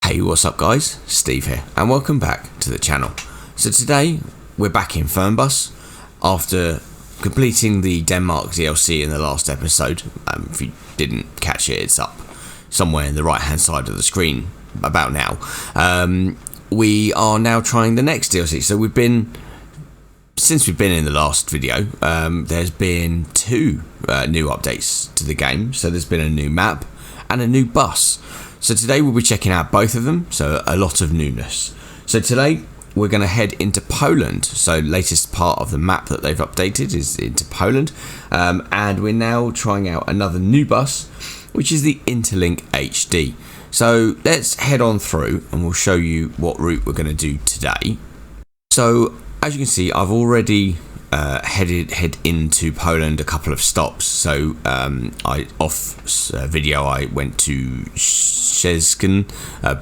Hey, what's up guys? Steve here and welcome back to the channel. So today we're back in Fernbus after completing the Denmark DLC in the last episode. If you didn't catch it, it's up somewhere in the right hand side of the screen about now. We are now trying the next DLC. So since we've been in the last video, there's been two new updates to the game. So there's been a new map and a new bus. So today we'll be checking out both of them, so a lot of newness. So today we're going to head into Poland. So latest part of the map that they've updated is into Poland, and we're now trying out another new bus, which is the Interlink HD. So let's head on through and we'll show you what route we're going to do today. So as you can see, I've already head into Poland a couple of stops. So video I went to Szczecin,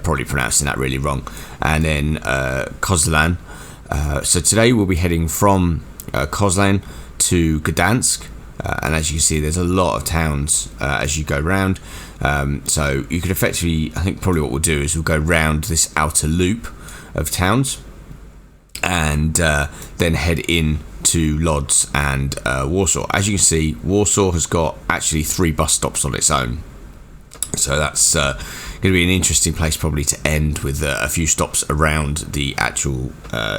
probably pronouncing that really wrong, and then Kozlan. So today we'll be heading from Kozlan to Gdansk, and as you can see there's a lot of towns as you go round. So you could effectively, I think probably what we'll do is we'll go round this outer loop of towns and then head in to Lodz and Warsaw. As you can see, Warsaw has got actually 3 bus stops on its own, so that's going to be an interesting place probably to end with a few stops around the actual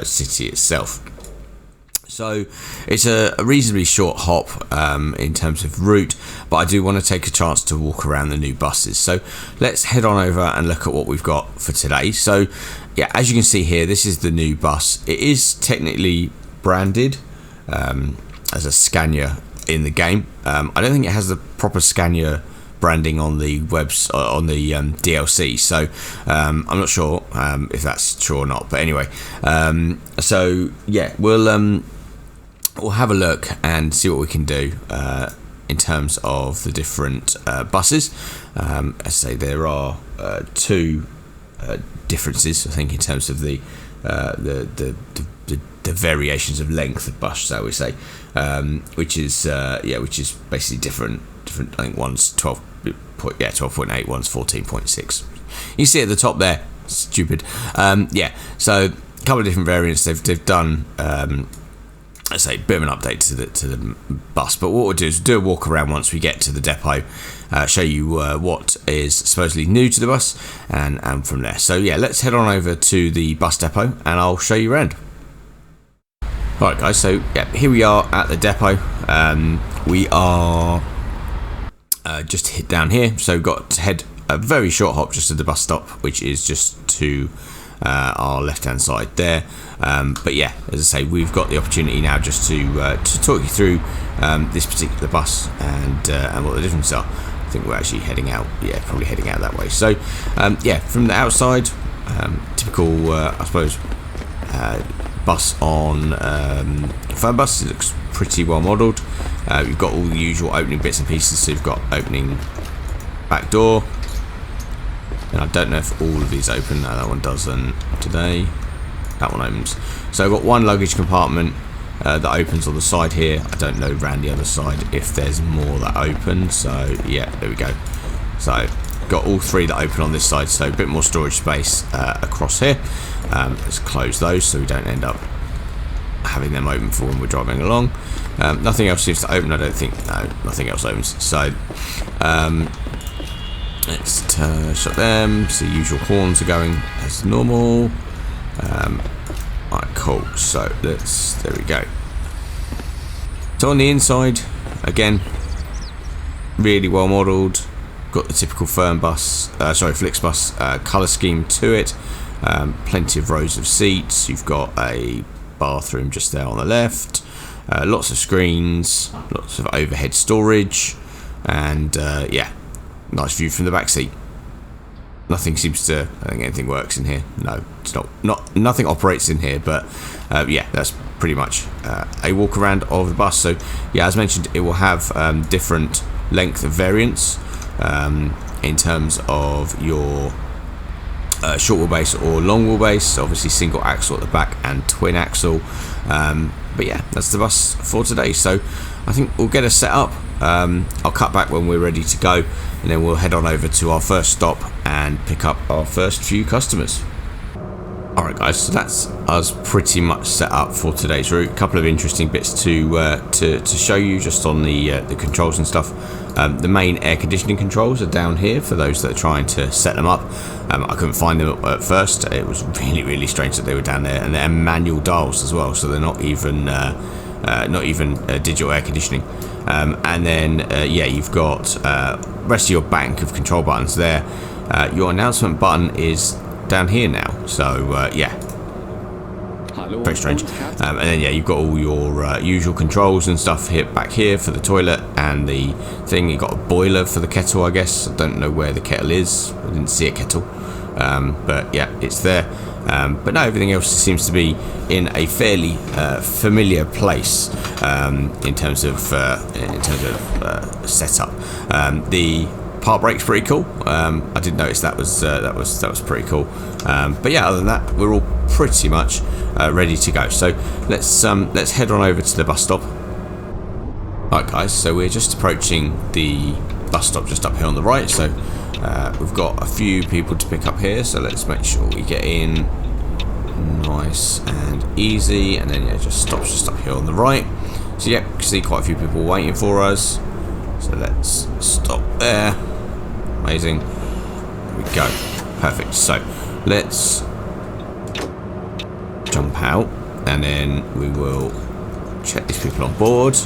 city itself. So it's a reasonably short hop in terms of route, but I do want to take a chance to walk around the new buses. So let's head on over and look at what we've got for today. So yeah, as you can see here, this is the new bus. It is technically branded as a Scania in the game. I don't think it has the proper Scania branding on the DLC, so I'm not sure if that's true or not, but anyway, so yeah, we'll have a look and see what we can do in terms of the different buses. As I say, there are two differences, I think, in terms of the variations of length of bus, shall we say, which is basically different. I think one's 12.8, one's 14.6. You see at the top there, stupid. Yeah, so a couple of different variants. They've done, let's say, a bit of an update to the bus. But what we'll do is do a walk around once we get to the depot, show you what is supposedly new to the bus, and from there. So yeah, let's head on over to the bus depot and I'll show you around. Alright guys, so yeah, here we are at the depot. We are just hit down here, so we've got to head a very short hop just to the bus stop, which is just to our left hand side there. But yeah, as I say, we've got the opportunity now just to talk you through this particular bus and what the differences are. I think we're actually heading out, yeah, probably heading out that way. So yeah, from the outside, typical I suppose bus on Fernbus. It looks pretty well modelled. You've got all the usual opening bits and pieces. So you've got opening back door, and I don't know if all of these open. No, that one doesn't today. That one opens. So I've got one luggage compartment that opens on the side here. I don't know around the other side if there's more that open. So yeah, there we go. So got all 3 that open on this side, so a bit more storage space across here. Let's close those so we don't end up having them open for when we're driving along. Nothing else seems to open, I don't think. No, nothing else opens. So let's shut them. So the usual horns are going as normal. Alright, cool. So there we go. So on the inside, again, really well modelled. Got the typical Flixbus colour scheme to it. Plenty of rows of seats. You've got a bathroom just there on the left. Lots of screens, lots of overhead storage, and yeah, nice view from the back seat. Nothing seems to, I think anything works in here. No, it's not nothing operates in here, but yeah, that's pretty much a walk around of the bus. So yeah, as mentioned, it will have different length of variants in terms of your short wheelbase or long wheelbase. Obviously single axle at the back and twin axle, but yeah, that's the bus for today. So I think we'll get us set up. I'll cut back when we're ready to go, and then we'll head on over to our first stop and pick up our first few customers. Alright guys, so that's us pretty much set up for today's route. A couple of interesting bits to show you just on the controls and stuff. The main air conditioning controls are down here for those that are trying to set them up. I couldn't find them at first. It was really strange that they were down there, and they're manual dials as well, so they're not even digital air conditioning. And then yeah, you've got rest of your bank of control buttons there. Your announcement button is down here now, so yeah, very strange. And then yeah, you've got all your usual controls and stuff here back here for the toilet and the thing. You've got a boiler for the kettle, I guess. I don't know where the kettle is. I didn't see a kettle, but yeah, it's there. But no, everything else seems to be in a fairly familiar place in terms of setup. The park brake's pretty cool. I did notice that was pretty cool. But yeah, other than that, we're all pretty much ready to go. So let's head on over to the bus stop. Right guys, so we're just approaching the bus stop just up here on the right. So we've got a few people to pick up here. So let's make sure we get in nice and easy, and then yeah, just stops just up here on the right. So yeah, you can see quite a few people waiting for us. So let's stop there. Amazing. There we go. Perfect. So let's jump out, and then we will check these people on board.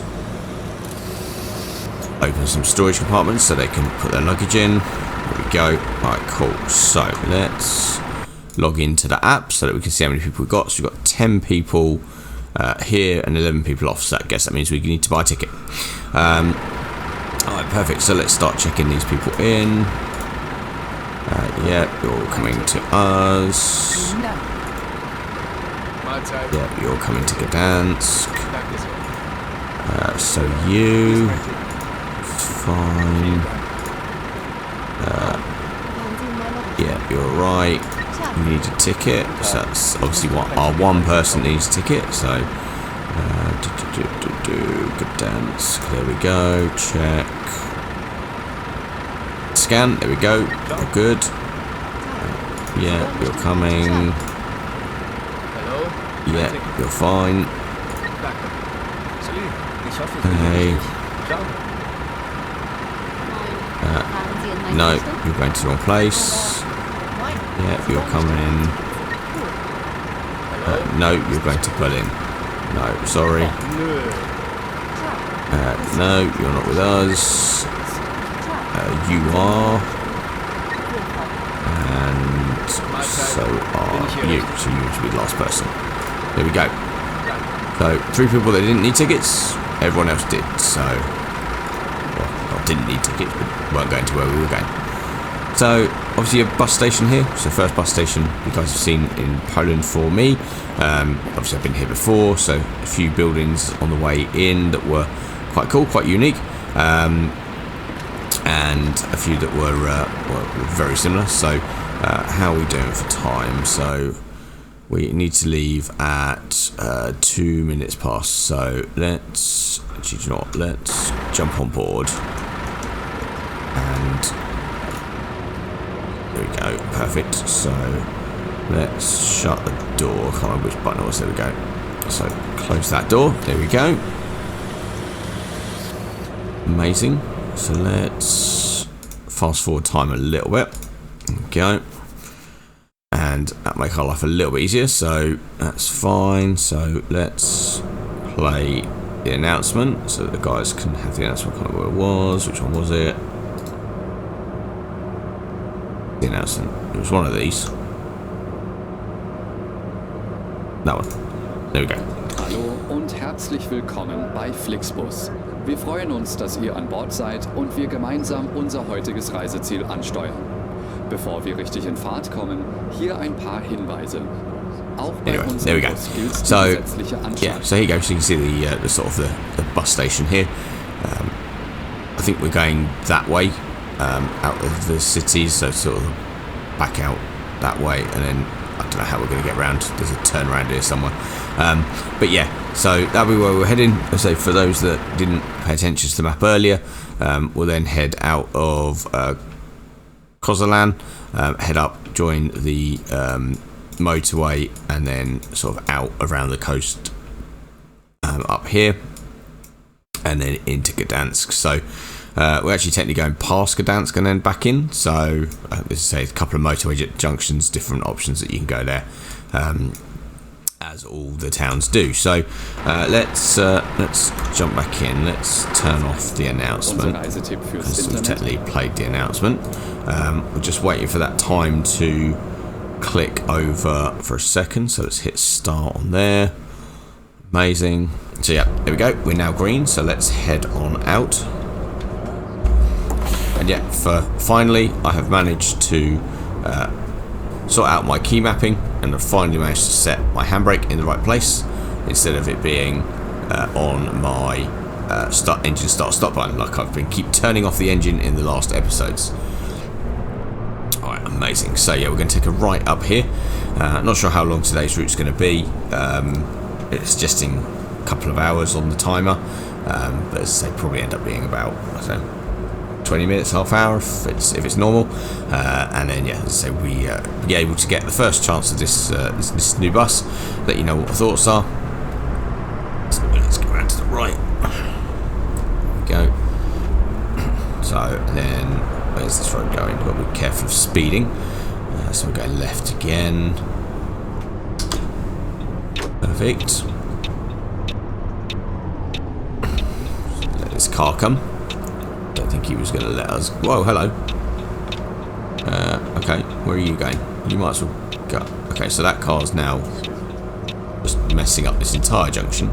Open some storage compartments so they can put their luggage in. There we go. Alright, cool. So let's log into the app so that we can see how many people we've got. So we've got 10 people here and 11 people off. So I guess that means we need to buy a ticket. Alright, perfect. So let's start checking these people in. Yeah, you're coming to us. Yeah, you're coming to Gdansk. So you. Fine. Yeah, you're right. You need a ticket. So that's obviously what our one person needs a ticket. So Gdansk. There we go. Check. Scan. There we go. Oh, good. Yeah, you're coming. Yeah, you're fine. Okay. No, you're going to the wrong place. Yeah, you're coming. No, you're going to Berlin. No, sorry. No, you're not with us. You are. And so are you. So you should be the last person. There we go. So 3 people that didn't need tickets. Everyone else did. So, well, didn't need tickets, but weren't going to where we were going. So obviously a bus station here. So first bus station you guys have seen in Poland for me. Obviously I've been here before, so a few buildings on the way in that were quite cool, quite unique, and a few that were very similar. So how are we doing for time? So we need to leave at 2 minutes past. So let's actually, you know what? Let's jump on board and. There we go, perfect. So let's shut the door. I can't remember which button it was. There we go. So close that door. There we go. Amazing. So let's fast forward time a little bit. There we go. And that'll make our life a little bit easier. So that's fine. So let's play the announcement so that the guys can have the announcement. I can't remember where it was. Which one was it? The announcement. It was one of these. That one. There we go. Hallo und herzlich willkommen bei Flixbus. Wir freuen uns, dass ihr an Bord seid und wir gemeinsam unser heutiges Reiseziel ansteuern. Bevor wir richtig in Fahrt kommen, hier ein paar Hinweise. Auch bei uns there we go. So yeah, so here you go. So you can see the sort of the bus station here. I think we're going that way. Out of the city, so sort of back out that way, and then I don't know how we're going to get around. There's a turn around here somewhere, but yeah, so that'll be where we're heading. So for those that didn't pay attention to the map earlier, We'll then head out of Kozalan, head up, join the motorway, and then sort of out around the coast up here, and then into Gdansk. So we're actually technically going past Gdansk and then back in. So this is, say, a couple of motorway junctions, different options that you can go there, as all the towns do. So let's jump back in. Let's turn off the announcement because we've technically played the announcement. We're just waiting for that time to click over for a second. So let's hit start on there. Amazing. So yeah, there we go. We're now green. So let's head on out. And yeah, finally, I have managed to sort out my key mapping, and I've finally managed to set my handbrake in the right place instead of it being on my engine start stop button, like I've been keep turning off the engine in the last episodes. Alright, amazing. So yeah, we're going to take a right up here. Not sure how long today's route's going to be. It's suggesting a couple of hours on the timer, but as I say, probably end up being about, I don't know, 20 minutes, half hour if it's normal, and then yeah, as I say, we be able to get the first chance of this new bus. Let you know what the thoughts are. So let's go around to the right. There we go. So then, where's this road going? We've got to be careful of speeding. So we're going left again. Perfect. Let this car come. I think he was going to let us. Whoa, hello. Okay, where are you going? You might as well go. Okay, so that car's now just messing up this entire junction.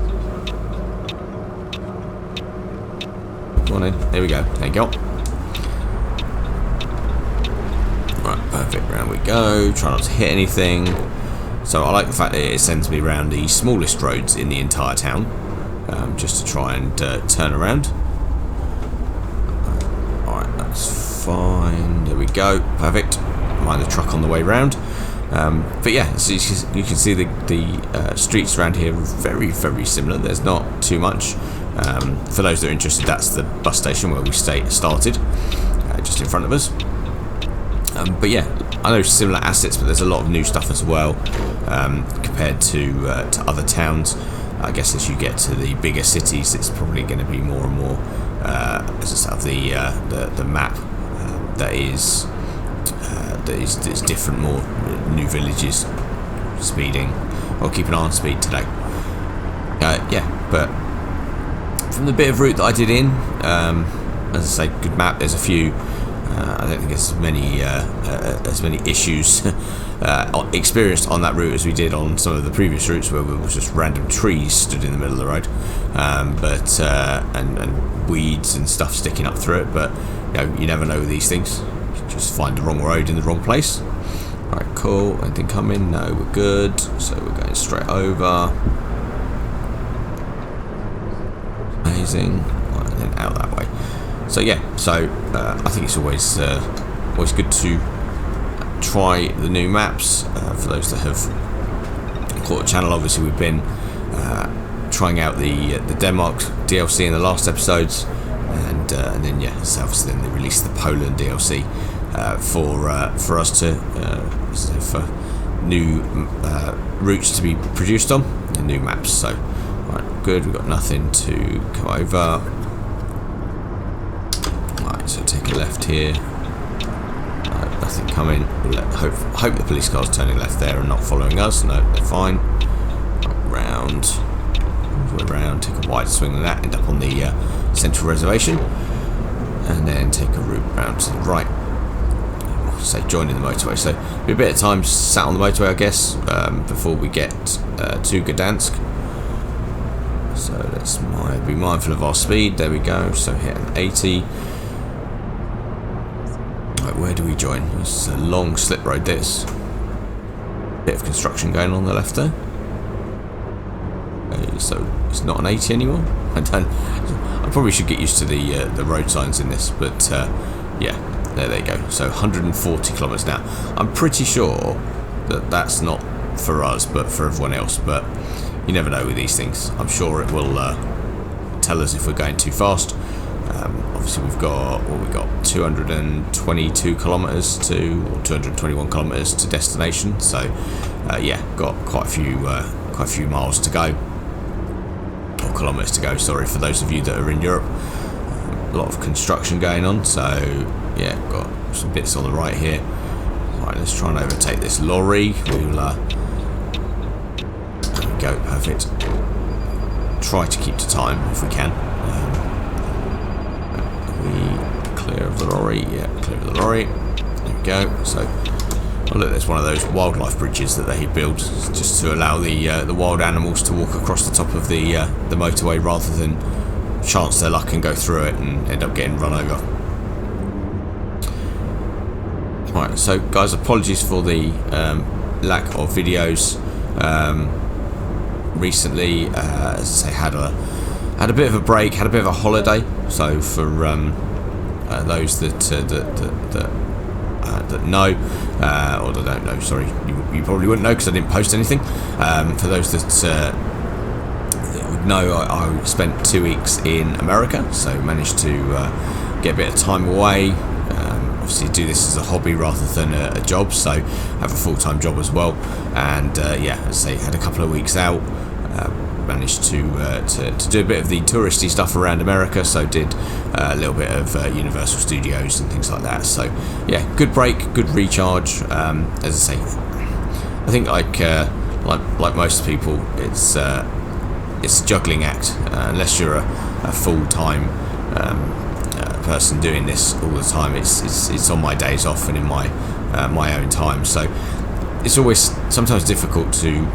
Go on in. There we go. There you go. Right, perfect. Round we go. Try not to hit anything. So I like the fact that it sends me around the smallest roads in the entire town, just to try and turn around. That's fine. There we go. Perfect. Mind the truck on the way round. But yeah, so you can see the streets around here are very, very similar. There's not too much. For those that are interested, that's the bus station where we started, just in front of us. But yeah, I know similar assets, but there's a lot of new stuff as well, compared to other towns. I guess as you get to the bigger cities, it's probably going to be more and more, as I said, the map that is different, more new villages, speeding. I'll keep an eye on speed today. Yeah, but from the bit of route that I did in, as I say, good map. There's a few. I don't think there's as many issues experienced on that route as we did on some of the previous routes where there was just random trees stood in the middle of the road, and weeds and stuff sticking up through it. But you never know with these things. You just find the wrong road in the wrong place. Right, cool. Anything coming? No, we're good. So we're going straight over. Amazing. Right, and then out that way. So yeah, I think it's always good to try the new maps. For those that have caught the channel, obviously we've been trying out the Denmark DLC in the last episodes, and then yeah, so obviously then they released the Poland DLC for us to for new routes to be produced on, and new maps. So right, good. We've got nothing to come over. So take a left here. Nothing coming. Hope the police car's turning left there and not following us. No, they're fine. Round. Take a wide swing on that. End up on the central reservation, and then take a route round to the right. Say joining the motorway. So be a bit of time sat on the motorway, I guess, before we get to Gdansk. So let's be mindful of our speed. There we go. So hit an 80. Right, where do we join? It's a long slip road, this. Bit of construction going on the left there. Okay, so it's not an 80 anymore. I probably should get used to the road signs in this, but yeah, there they go. So 140 kilometers now. I'm pretty sure that that's not for us, but for everyone else. But you never know with these things. I'm sure it will tell us if we're going too fast. Obviously we've got 222 kilometers or 221 kilometers to destination. So yeah, got quite a few miles to go, or kilometers to go. Sorry, for those of you that are in Europe. A lot of construction going on. So yeah, got some bits on the right here. Right, let's try and overtake this lorry. We'll there we go, perfect. Try to keep to time if we can. We clear of the lorry. Yeah, clear of the lorry. There we go. So, oh look, there's one of those wildlife bridges that they build just to allow the wild animals to walk across the top of the motorway rather than chance their luck and go through it and end up getting run over. Right, so guys, apologies for the lack of videos recently. As I say, had a bit of a break, had a bit of a holiday. So for those that know or that don't know, sorry, you probably wouldn't know because I didn't post anything. For those that would know, I spent 2 weeks in America, so managed to get a bit of time away. Obviously do this as a hobby rather than a job, so have a full-time job as well. And yeah, as I say, had a couple of weeks out. Managed to do a bit of the touristy stuff around America, so did a little bit of Universal Studios and things like that. So yeah, good break, good recharge. As I say, I think like most people, it's a juggling act. Unless you're a full-time person doing this all the time, it's on my days off and in my own time. So it's always sometimes difficult to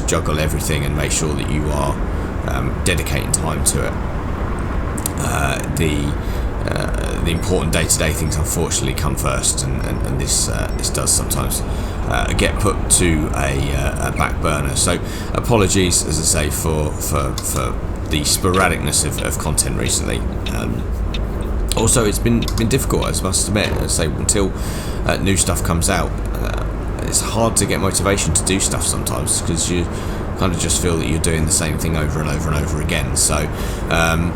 juggle everything and make sure that you are dedicating time to it. The important day-to-day things unfortunately come first, and this does sometimes get put to a back burner. So apologies, as I say, for the sporadicness of content recently. Also, it's been difficult, I must admit. As I say, until new stuff comes out, it's hard to get motivation to do stuff sometimes, because you kind of just feel that you're doing the same thing over and over and over again. So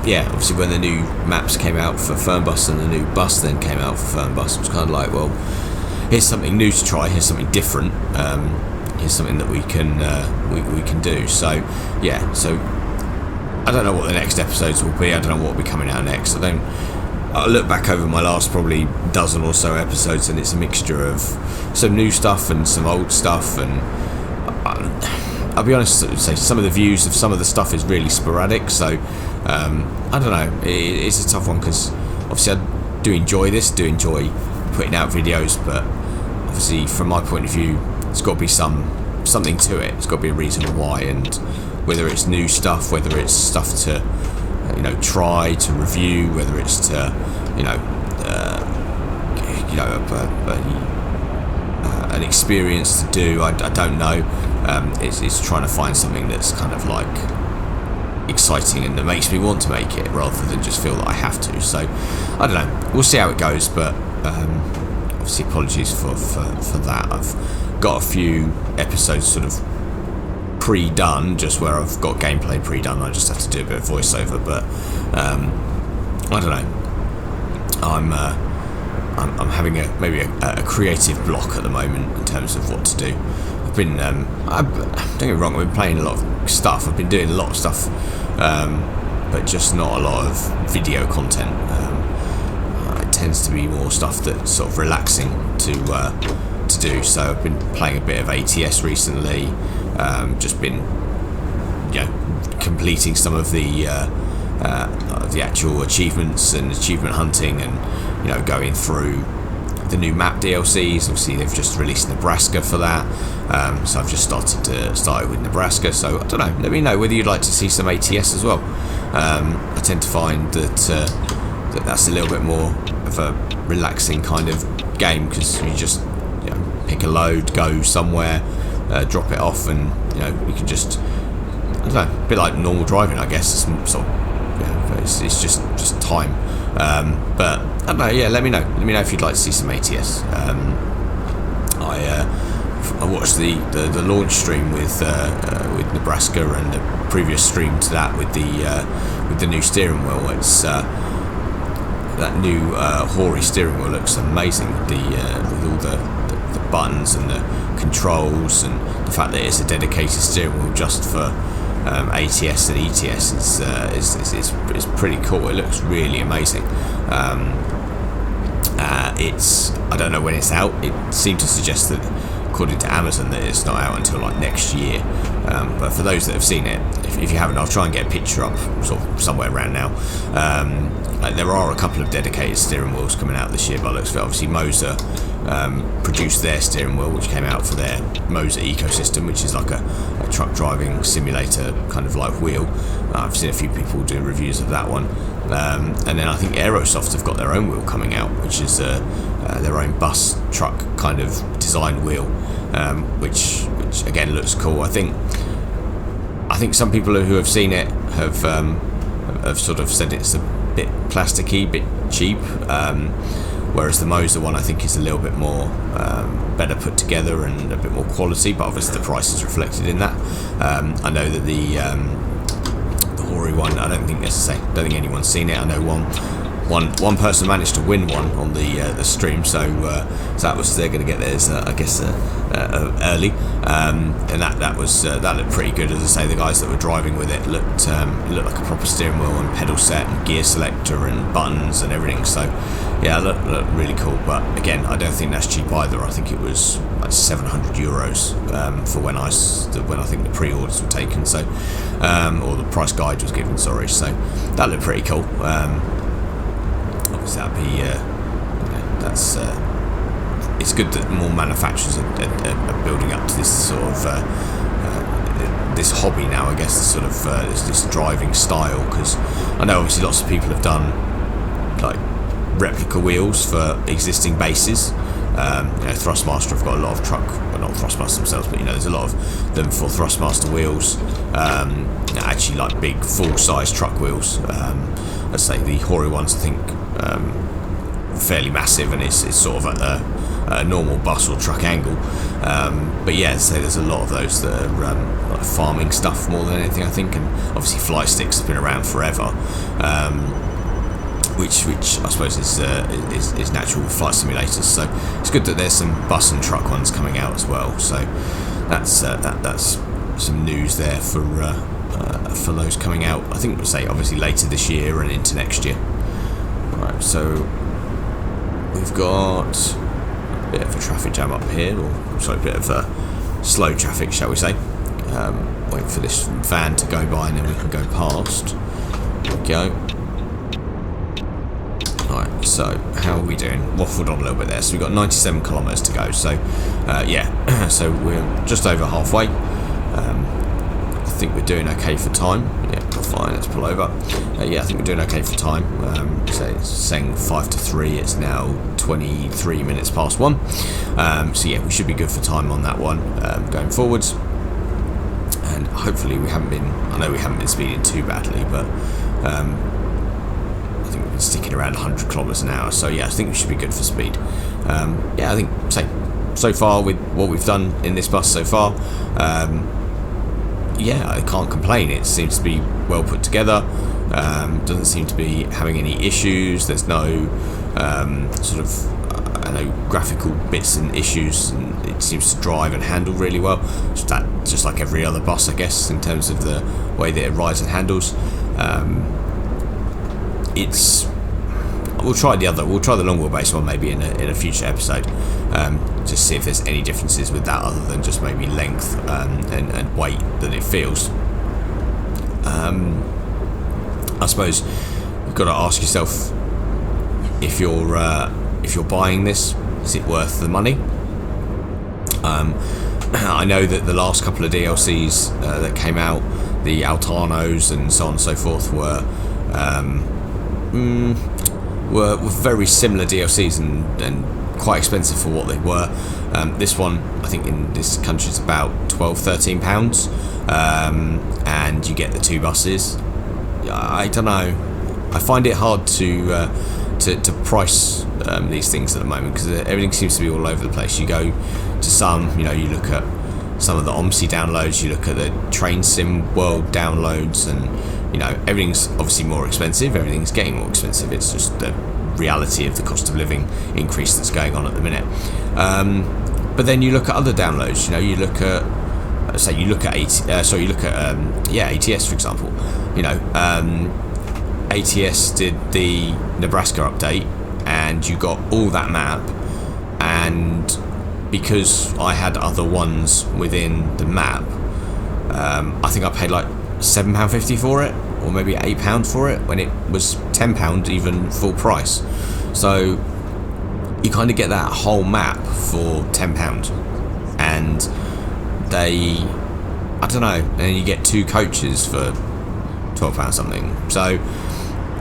yeah, obviously when the new maps came out for Fernbus and the new bus then came out for Fernbus, it was kind of like, well, here's something new to try, here's something different, here's something that we can do. So yeah, so I don't know what the next episodes will be. I don't know what will be coming out next. I look back over my last probably dozen or so episodes, and it's a mixture of some new stuff and some old stuff. And I'll be honest, say some of the views of some of the stuff is really sporadic. So I don't know. It's a tough one, because obviously I do enjoy enjoy putting out videos, but obviously from my point of view, it's got to be something to it. It's got to be a reason why, and whether it's new stuff, whether it's stuff to try to review, whether it's to an experience to do, I don't know. It's trying to find something that's kind of like exciting and that makes me want to make it, rather than just feel that I have to. So I don't know, we'll see how it goes, but obviously apologies for that. I've got a few episodes sort of pre-done, just where I've got gameplay pre-done. I just have to do a bit of voiceover, but I don't know. I'm having maybe a creative block at the moment in terms of what to do. I've been don't get me wrong, I've been playing a lot of stuff. I've been doing a lot of stuff, but just not a lot of video content. It tends to be more stuff that's sort of relaxing to do. So I've been playing a bit of ATS recently. Just been completing some of the actual achievements and achievement hunting, and going through the new map DLCs. Obviously they've just released Nebraska for that, so I've just started with Nebraska. So I don't know, let me know whether you'd like to see some ATS as well. I tend to find that that's a little bit more of a relaxing kind of game, because you just pick a load, go somewhere, drop it off, and you can just, I don't know, a bit like normal driving, I guess. It's sort of, it's just time. But I don't know. Yeah, let me know if you'd like to see some ATS. I watched the launch stream with Nebraska, and the previous stream to that with the new steering wheel. It's that new Hori steering wheel looks amazing. With all the buttons and the controls, and the fact that it's a dedicated steering wheel just for ATS and ETS is pretty cool. It looks really amazing. I don't know when it's out. It seemed to suggest that, according to Amazon, that it's not out until like next year. But for those that have seen it, if you haven't, I'll try and get a picture up sort of somewhere around now. There are a couple of dedicated steering wheels coming out this year, but looks obviously Moser produced their steering wheel, which came out for their Moser ecosystem, which is like a truck driving simulator kind of like wheel. I've seen a few people do reviews of that one. And then I think Aerosoft have got their own wheel coming out, which is their own bus truck kind of design wheel, which again looks cool. I think some people who have seen it have sort of said it's a bit plasticky, bit cheap, whereas the Moser one I think is a little bit more better put together and a bit more quality, but obviously the price is reflected in that. I know that the Hori one, I don't think anyone's seen it. I know one person managed to win one on the stream, so that was, they're going to get theirs I guess early, and that looked pretty good. As I say, the guys that were driving with it looked like a proper steering wheel and pedal set and gear selector and buttons and everything. So yeah, looked really cool. But again, I don't think that's cheap either. I think it was like €700 for when I think the pre-orders were taken. So or the price guide was given. Sorry. So that looked pretty cool. Obviously, that'd be that's. It's good that more manufacturers are building up to this sort of this hobby now, I guess, sort of this driving style, because I know obviously lots of people have done like replica wheels for existing bases. Thrustmaster have got a lot of not Thrustmaster themselves, but there's a lot of them for Thrustmaster wheels, actually like big full-size truck wheels. Let's say the Hori ones, I think, fairly massive, and it's sort of at a normal bus or truck angle. But yeah, so there's a lot of those that are like farming stuff more than anything, I think, and obviously fly sticks have been around forever, which I suppose is natural with flight simulators. So it's good that there's some bus and truck ones coming out as well. So that's some news there for those coming out. I think we'll say obviously later this year and into next year. Right, so we've got a bit of a traffic jam up here, or sorry, a bit of slow traffic, shall we say. Wait for this van to go by and then we can go past. There we go. Right, so how are we doing? Waffled on a little bit there. So we've got 97 kilometres to go. So yeah, so we're just over halfway. I think we're doing okay for time. Yeah, fine, let's pull over. Yeah, I think we're doing okay for time. So it's saying 5 to 3, it's now 23 minutes past 1. So yeah, we should be good for time on that one going forwards. And hopefully we haven't been speeding too badly, but I think we've been sticking around 100 kilometers an hour. So yeah, I think we should be good for speed. Yeah, I think so far with what we've done in this bus so far, yeah, I can't complain. It seems to be well put together. Doesn't seem to be having any issues. There's no sort of graphical bits and issues, and it seems to drive and handle really well. Just like every other bus, I guess, in terms of the way that it rides and handles. We'll try the long wheelbase one maybe in a future episode, just see if there's any differences with that other than just maybe length and weight that it feels. I suppose you've got to ask yourself, if you're buying this, is it worth the money? I know that the last couple of DLCs that came out, the Altanos and so on and so forth, were very similar DLCs and quite expensive for what they were. This one, I think in this country, is about £12-13, and you get the 2 buses. I don't know. I find it hard to price these things at the moment, because everything seems to be all over the place. You go to some, you look at some of the OMSI downloads, you look at the Train Sim World downloads, and everything's obviously more expensive. Everything's getting more expensive. It's just the reality of the cost of living increase that's going on at the minute. But then you look at other downloads. You look at ATS, for example. ATS did the Nebraska update, and you got all that map, and because I had other ones within the map, I think I paid like £7.50 for it, or maybe £8 for it, when it was £10 even full price. So you kind of get that whole map for £10, and I don't know, and you get 2 coaches for £12 something. So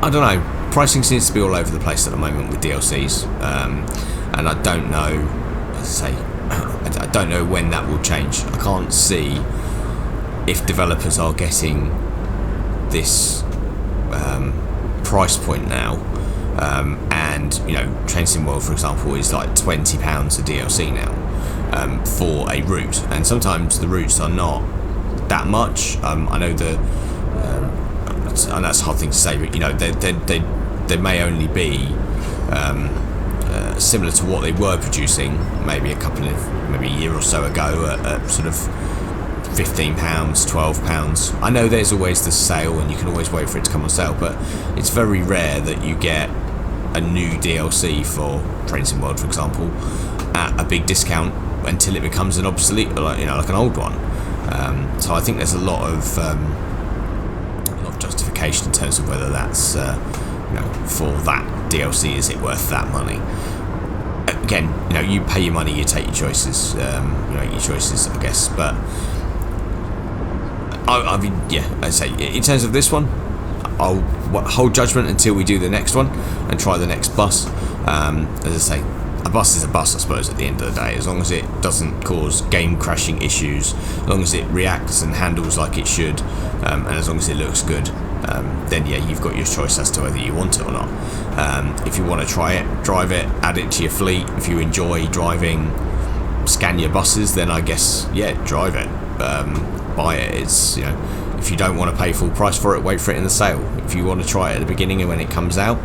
I don't know, pricing seems to be all over the place at the moment with DLCs, and I don't know, I don't know when that will change. I can't see if developers are getting this price point now, and Train Sim World, for example, is like £20 a DLC now, for a route, and sometimes the routes are not that much. I know and that's a hard thing to say, but they may only be similar to what they were producing maybe a year or so ago at sort of £15, £12. I know there's always the sale, and you can always wait for it to come on sale, but it's very rare that you get a new DLC for Train Sim World, for example, at a big discount until it becomes an obsolete, like an old one. So I think there's a lot of justification in terms of whether that's for that DLC, is it worth that money? Again, you pay your money, you take your choices, I guess. But I mean, yeah, I'd say in terms of this one, I'll hold judgment until we do the next one and try the next bus. As I say, a bus is a bus, I suppose, at the end of the day. As long as it doesn't cause game crashing issues, as long as it reacts and handles like it should, and as long as it looks good, then yeah, you've got your choice as to whether you want it or not. If you want to try it, drive it, add it to your fleet. If you enjoy driving Scania buses, then I guess, yeah, drive it, buy it. It's, if you don't want to pay full price for it, wait for it in the sale. If you want to try it at the beginning and when it comes out,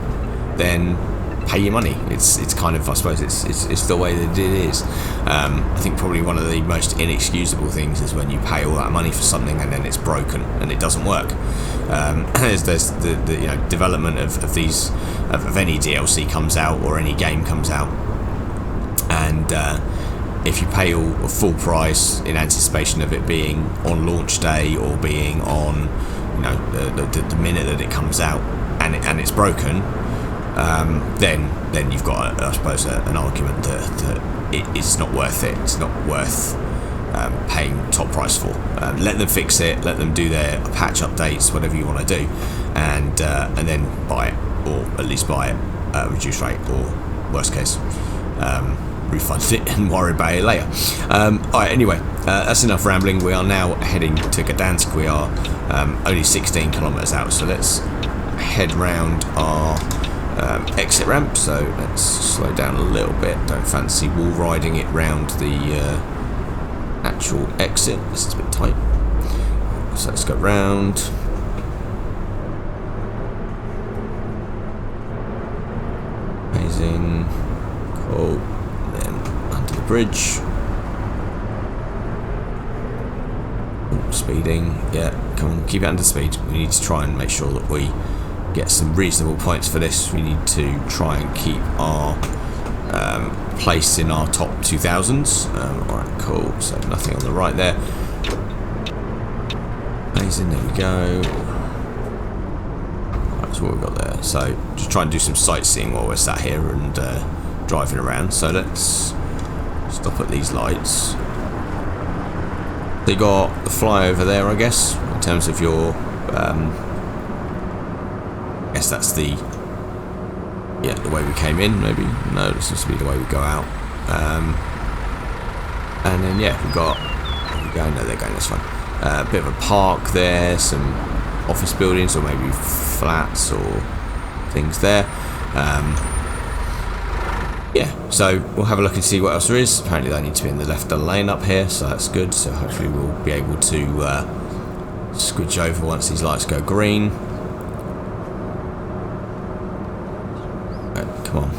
then pay your money. It's kind of, I suppose, it's the way that it is. I think probably one of the most inexcusable things is when you pay all that money for something and then it's broken and it doesn't work. There's the development of these of any DLC comes out or any game comes out, and if you pay all full price in anticipation of it being on launch day or being on the minute that it comes out, and it's broken, then you've got, I suppose, an argument that it's not worth it. It's not worth paying top price for. Let them fix it. Let them do their patch updates, whatever you want to do, and then buy it, or at least buy it at a reduced rate, or worst case, refund it and worry about it later. Alright, anyway, that's enough rambling. We are now heading to Gdansk. We are only 16 kilometers out, so let's head round our exit ramp. So let's slow down a little bit. Don't fancy wall riding it round the actual exit. This is a bit tight, so let's go round. Amazing, cool. Then under the bridge. Ooh, speeding, yeah, come on, keep it under speed. We need to try and make sure that we get some reasonable points for this. We need to try and keep our place in our top 2000s. Alright, cool, so nothing on the right there. Amazing, there we go. That's what we've got there. So just try and do some sightseeing while we're sat here and driving around. So let's stop at these lights. They got the flyover there, I guess, in terms of your I guess that's the way we came in, maybe. No, this seems to be the way we go out. And then yeah, we've got, where are we going? No, they're going this way. A bit of a park there, some office buildings or maybe flats or things there. Yeah, so we'll have a look and see what else there is. Apparently they need to be in the left lane up here, so that's good. So hopefully we'll be able to switch over once these lights go green. Come on.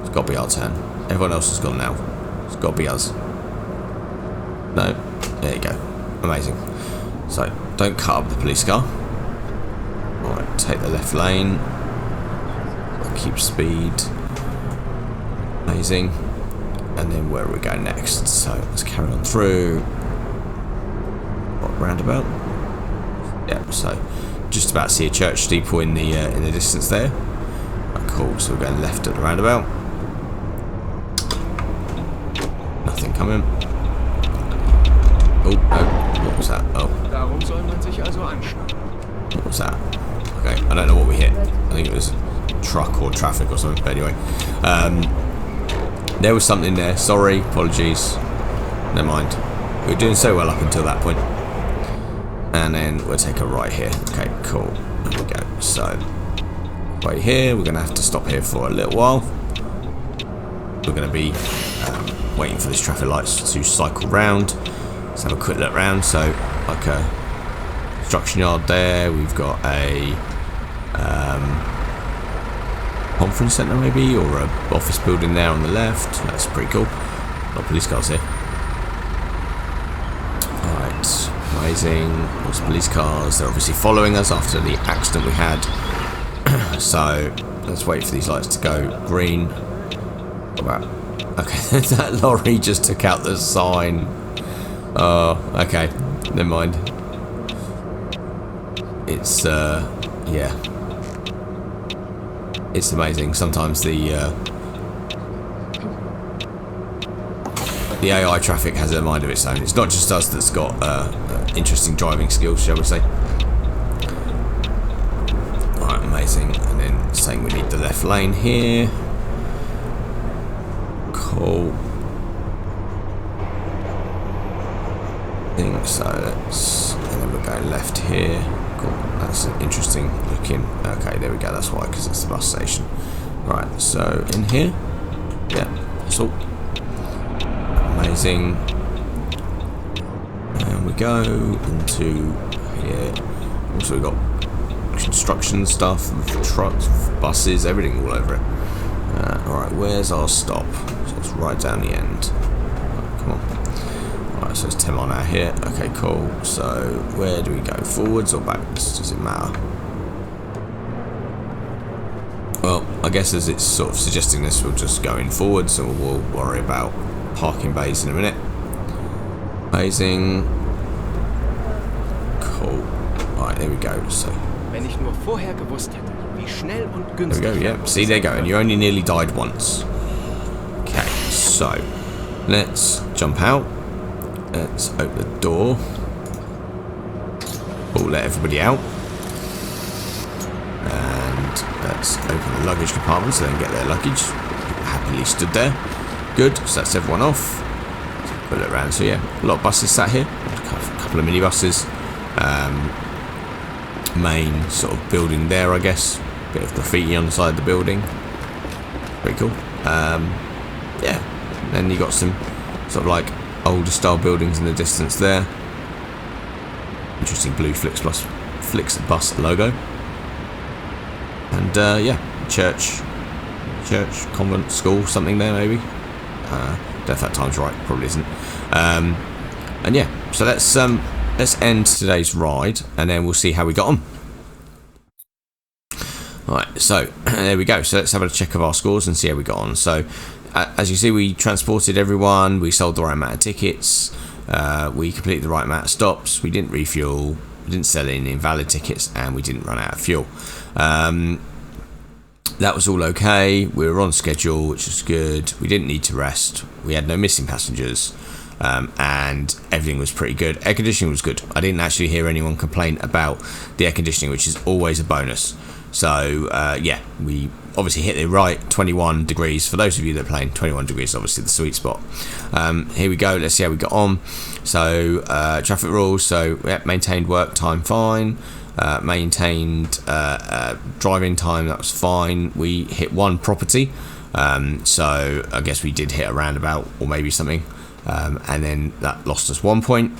It's got to be our turn. Everyone else has gone now. It's got to be us. No. There you go. Amazing. So, don't cut up the police car. Alright, take the left lane. Keep speed. Amazing. And then where are we going next? So, let's carry on through. What, roundabout? Yep, so just about to see a church steeple in the distance there. Right, cool, so we're going left at the roundabout. Nothing coming. Oh, no. What was that? Oh. What was that? Okay, I don't know what we hit. I think it was a truck or traffic or something, but anyway. There was something there. Sorry, apologies. Never mind. We were doing so well up until that point. And then we'll take a right here. Okay, cool. There we go. So, right here, we're going to have to stop here for a little while. We're going to be waiting for these traffic lights to cycle round. Let's have a quick look round. So, like a construction yard there. We've got a conference centre maybe, or a office building there on the left. That's pretty cool. A lot of police cars here. Alright, amazing. Lots of police cars. They're obviously following us after the accident we had. So let's wait for these lights to go green. Wow. Okay, that lorry just took out the sign. Oh, okay. Never mind. It's yeah. It's amazing. Sometimes the AI traffic has a mind of its own. It's not just us that's got interesting driving skills, shall we say. Right, amazing. And then saying we need the left lane here. Cool. I think so. And then we're going left here. Cool. That's interesting looking. Okay, there we go. That's why, because it's the bus station. Right, so in here. Yeah, that's all. Amazing. And we go into here. Also, we've got construction stuff, trucks, buses, everything all over it. Alright, where's our stop? So it's right down the end. Right, come on. Alright, so it's 10 on out here. Okay, cool. So where do we go? Forwards or backwards? Does it matter? Well, I guess as it's sort of suggesting this, we'll just go in forwards and we'll worry about parking bays in a minute. Amazing. Cool. Alright, there we go. So Wenn ich nur vorher gewusst hätte, wie schnell und there we günstig. go, yeah. See, there you go. And you only nearly died once. Okay, so let's jump out. Let's open the door. We'll let everybody out. And let's open the luggage compartment so they can get their luggage. People happily stood there. Good, so that's everyone off. Put it around. So yeah, a lot of buses sat here. A couple of minibuses. Main sort of building there, I guess. Bit of graffiti on the side of the building. Pretty cool. Yeah. Then you got some sort of like older style buildings in the distance there. Interesting blue Flixbus logo. And yeah, church, convent, school, something there maybe. Don't know if that time's right, probably isn't. And yeah, so let's end today's ride, and then we'll see how we got on. Alright, so there we go. So let's have a check of our scores and see how we got on. So as you see, we transported everyone, we sold the right amount of tickets, we completed the right amount of stops, we didn't refuel, we didn't sell any invalid tickets, and we didn't run out of fuel. That was all okay. We were on schedule, which was good. We didn't need to rest. We had no missing passengers. And everything was pretty good. Air conditioning was good. I didn't actually hear anyone complain about the air conditioning, which is always a bonus. So yeah, we obviously hit it right. 21 degrees. For those of you that are playing, 21 degrees is obviously the sweet spot. Here we go. Let's see how we got on. So traffic rules. So yeah, maintained work time fine. Maintained driving time, that was fine. We hit one property, so I guess we did hit a roundabout or maybe something, and then that lost us 1 point.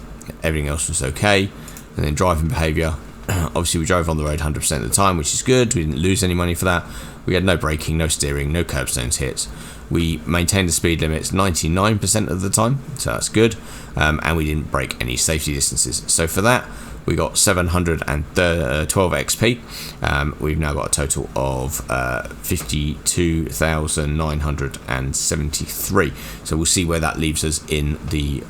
Everything else was okay. And then driving behaviour, Obviously, we drove on the road 100% of the time, which is good. We didn't lose any money for that. We had no braking, no steering, no curbstones hits. We maintained the speed limits 99% of the time, so that's good. And we didn't break any safety distances. So for that, we got 712 XP. We've now got a total of 52,973. So we'll see where that leaves us in the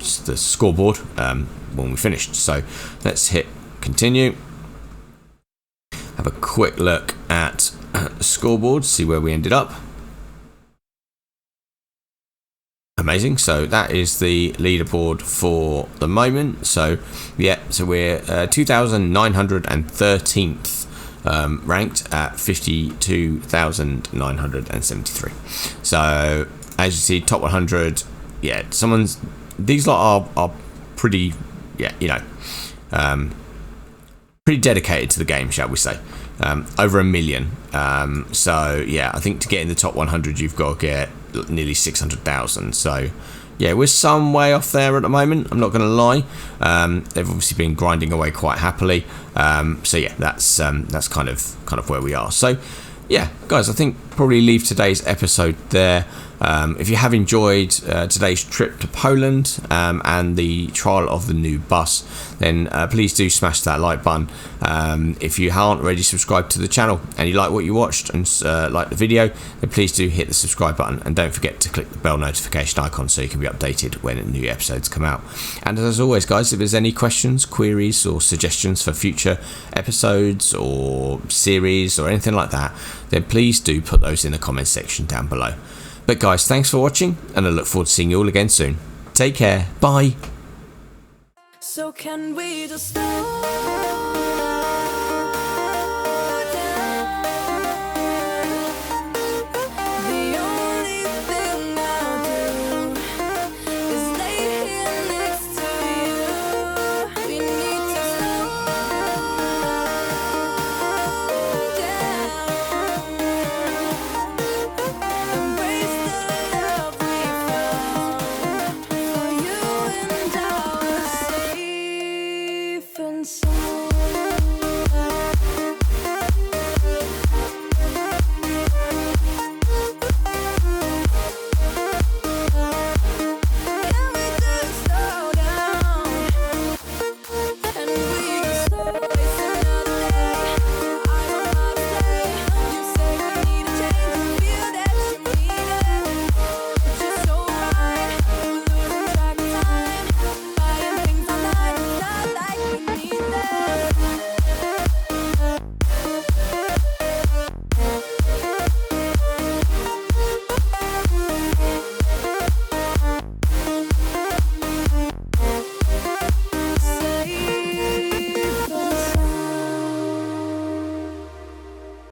scoreboard when we finished. So let's hit continue. Have a quick look at the scoreboard, see where we ended up. Amazing. So that is the leaderboard for the moment. So yeah, so we're 2,913th ranked at 52,973. So as you see, top 100. Yeah, these lot are pretty. Yeah, you know, pretty dedicated to the game, shall we say. Over 1 million. So yeah, I think to get in the top 100, you've got to get nearly 600,000. So yeah, we're some way off there at the moment, I'm not going to lie. They've obviously been grinding away quite happily. So yeah, that's kind of where we are. So yeah, guys, I think probably leave today's episode there. If you have enjoyed today's trip to Poland and the trial of the new bus, then please do smash that like button. If you aren't already subscribed to the channel and you like what you watched and like the video, then please do hit the subscribe button, and don't forget to click the bell notification icon so you can be updated when new episodes come out. And as always, guys, if there's any questions, queries or suggestions for future episodes or series or anything like that, then please do put those in the comments section down below. But guys, thanks for watching, and I look forward to seeing you all again soon. Take care. Bye. So can we just stop?